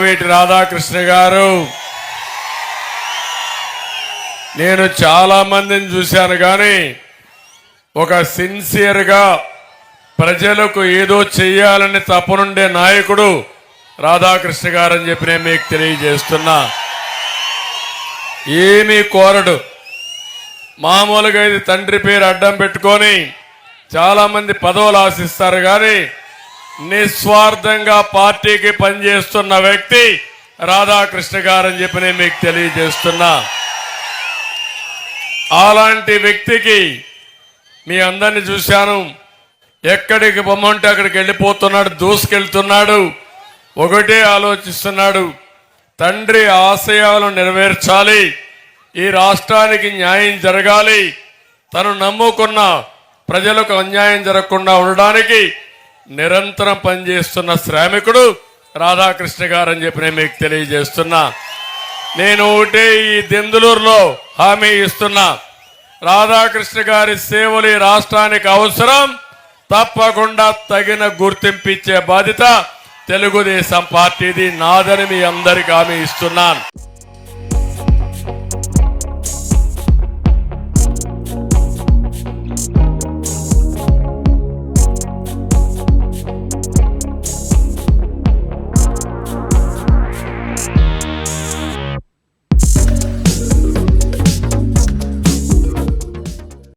వంగవీటి రాధాకృష్ణ గారు, నేను చాలా మందిని చూశాను కానీ ఒక సిన్సియర్గా ప్రజలకు ఏదో చెయ్యాలని తపనుండే నాయకుడు రాధాకృష్ణ గారు అని చెప్పి నేను మీకు తెలియజేస్తున్నా. ఏమీ కోరడు. మామూలుగా ఇది తండ్రి పేరు అడ్డం పెట్టుకొని చాలా మంది పదవులు ఆశిస్తారు కానీ నిస్వార్థంగా పార్టీకి పనిచేస్తున్న వ్యక్తి రాధాకృష్ణ గారు అని చెప్పి నేను మీకు తెలియజేస్తున్నా. అలాంటి వ్యక్తికి మీ అందరిని చూశాను. ఎక్కడికి పొమ్మంటే అక్కడికి వెళ్ళిపోతున్నాడు, దూసుకెళ్తున్నాడు. ఒకటే ఆలోచిస్తున్నాడు, తండ్రి ఆశయాలను నెరవేర్చాలి, ఈ రాష్ట్రానికి న్యాయం జరగాలి, తను నమ్ముకున్న ప్రజలకు అన్యాయం జరగకుండా ఉండడానికి నిరంతరం పనిచేస్తున్న శ్రామికుడు రాధాకృష్ణ గారు అని చెప్పి నేను మీకు తెలియజేస్తున్నా. నేను ఒకటే ఈ దెందులూరులో హామీ ఇస్తున్నా, రాధాకృష్ణ గారి సేవలు ఈ రాష్ట్రానికి అవసరం. తప్పకుండా తగిన గుర్తింపు ఇచ్చే బాధ్యత తెలుగుదేశం పార్టీది, నాదని మీ అందరికీ హామీ ఇస్తున్నాను.